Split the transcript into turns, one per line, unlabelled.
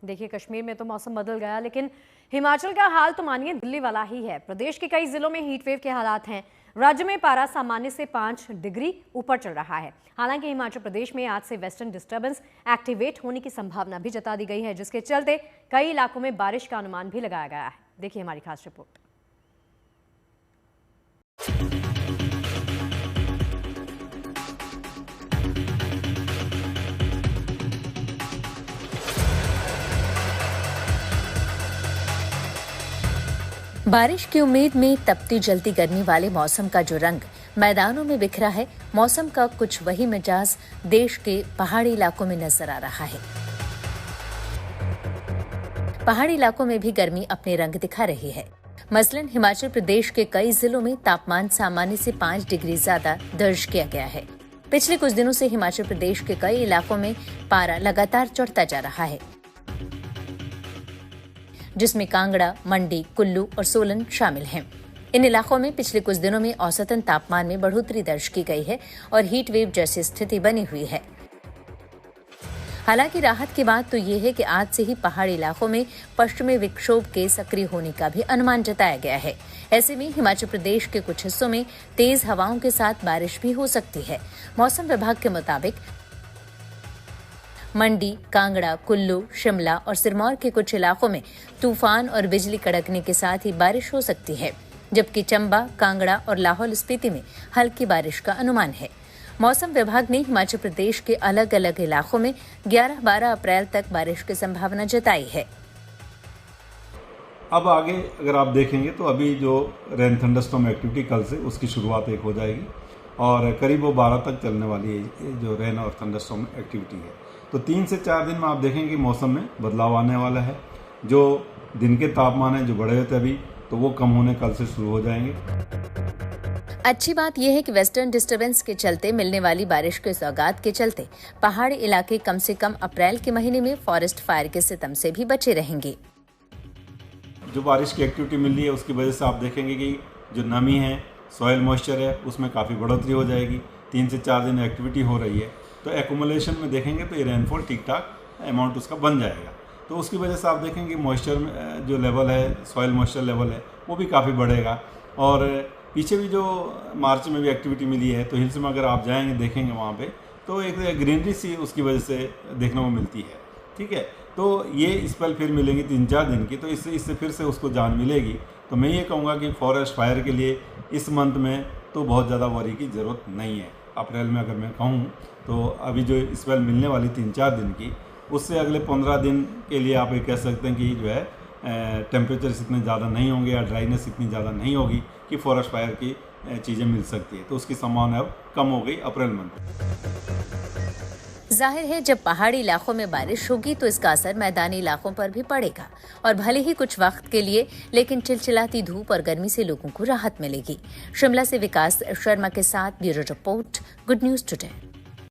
देखिए, कश्मीर में तो मौसम बदल गया, लेकिन हिमाचल का हाल तो मानिए दिल्ली वाला ही है। प्रदेश के कई जिलों में हीटवेव के हालात हैं। राज्य में पारा सामान्य से 5 डिग्री ऊपर चल रहा है। हालांकि हिमाचल प्रदेश में आज से वेस्टर्न डिस्टर्बेंस एक्टिवेट होने की संभावना भी जता दी गई है, जिसके चलते कई इलाकों में बारिश का अनुमान भी लगाया गया है। देखिए हमारी खास रिपोर्ट।
बारिश की उम्मीद में तपती जलती गर्मी वाले मौसम का जो रंग मैदानों में बिखरा है, मौसम का कुछ वही मिजाज देश के पहाड़ी इलाकों में नजर आ रहा है। पहाड़ी इलाकों में भी गर्मी अपने रंग दिखा रही है। मसलन हिमाचल प्रदेश के कई जिलों में तापमान सामान्य से 5 डिग्री ज्यादा दर्ज किया गया है। पिछले कुछ दिनों से हिमाचल प्रदेश के कई इलाकों में पारा लगातार चढ़ता जा रहा है, जिसमें कांगड़ा, मंडी, कुल्लू और सोलन शामिल हैं। इन इलाकों में पिछले कुछ दिनों में औसतन तापमान में बढ़ोतरी दर्ज की गई है और हीट वेव जैसी स्थिति बनी हुई है। हालांकि राहत की बात तो ये है कि आज से ही पहाड़ी इलाकों में पश्चिमी विक्षोभ के सक्रिय होने का भी अनुमान जताया गया है। ऐसे में हिमाचल प्रदेश के कुछ हिस्सों में तेज हवाओं के साथ बारिश भी हो सकती है। मौसम विभाग के मुताबिक मंडी, कांगड़ा, कुल्लू, शिमला और सिरमौर के कुछ इलाकों में तूफान और बिजली कड़कने के साथ ही बारिश हो सकती है, जबकि चंबा, कांगड़ा और लाहौल स्पीति में हल्की बारिश का अनुमान है। मौसम विभाग ने हिमाचल प्रदेश के अलग अलग इलाकों में 11-12 अप्रैल तक बारिश की संभावना जताई है।
अब आगे अगर आप देखेंगे तो अभी जो रेन थंडरस्टॉर्म एक्टिविटी कल से उसकी शुरुआत एक हो जाएगी और करीब वो 12 तक चलने वाली है जो रेन और थंडरस्टॉर्म एक्टिविटी है। तो 3 से 4 दिन में आप देखेंगे कि मौसम में बदलाव आने वाला है। जो दिन के तापमान है जो बढ़े हुए थे अभी, तो वो कम होने कल से शुरू हो जाएंगे।
अच्छी बात यह है कि वेस्टर्न डिस्टर्बेंस के चलते मिलने वाली बारिश के सौगात के चलते पहाड़ी इलाके कम से कम अप्रैल के महीने में फॉरेस्ट फायर के सितम से भी बचे रहेंगे।
जो बारिश की एक्टिविटी मिल रही है उसकी वजह से आप देखेंगे कि जो नमी है, सॉइल मॉइस्चर है, उसमें काफ़ी बढ़ोतरी हो जाएगी। 3 से 4 दिन एक्टिविटी हो रही है, तो एक्यूमुलेशन में देखेंगे तो ये रेनफॉल ठीक ठाक अमाउंट उसका बन जाएगा। तो उसकी वजह से आप देखेंगे मॉइस्चर में जो लेवल है, सॉइल मॉइस्चर लेवल है, वो भी काफ़ी बढ़ेगा। और पीछे भी जो मार्च में भी एक्टिविटी मिली है, तो हिल्स में अगर आप जाएंगे देखेंगे वहाँ पे, तो एक ग्रीनरी सी उसकी वजह से देखने को मिलती है। ठीक है, तो ये स्पेल फिर मिलेंगी 3-4 दिन की, तो इससे फिर से उसको जान मिलेगी। तो मैं ये कहूँगा कि फॉरेस्ट फायर के लिए इस मंथ में तो बहुत ज़्यादा वरी की ज़रूरत नहीं है। अप्रैल में अगर मैं कहूँ तो अभी जो स्पेल मिलने वाली 3-4 दिन की, उससे अगले 15 दिन के लिए आप ये कह सकते हैं कि जो है टेम्परेचर इतने ज़्यादा नहीं होंगे या ड्राइनेस इतनी ज़्यादा नहीं होगी कि फॉरेस्ट फायर की चीज़ें मिल सकती है। तो उसकी संभावना अब कम हो गई अप्रैल मंथ।
जाहिर है जब पहाड़ी इलाकों में बारिश होगी तो इसका असर मैदानी इलाकों पर भी पड़ेगा और भले ही कुछ वक्त के लिए, लेकिन चिलचिलाती धूप और गर्मी से लोगों को राहत मिलेगी। शिमला से विकास शर्मा के साथ bureau report, good news today.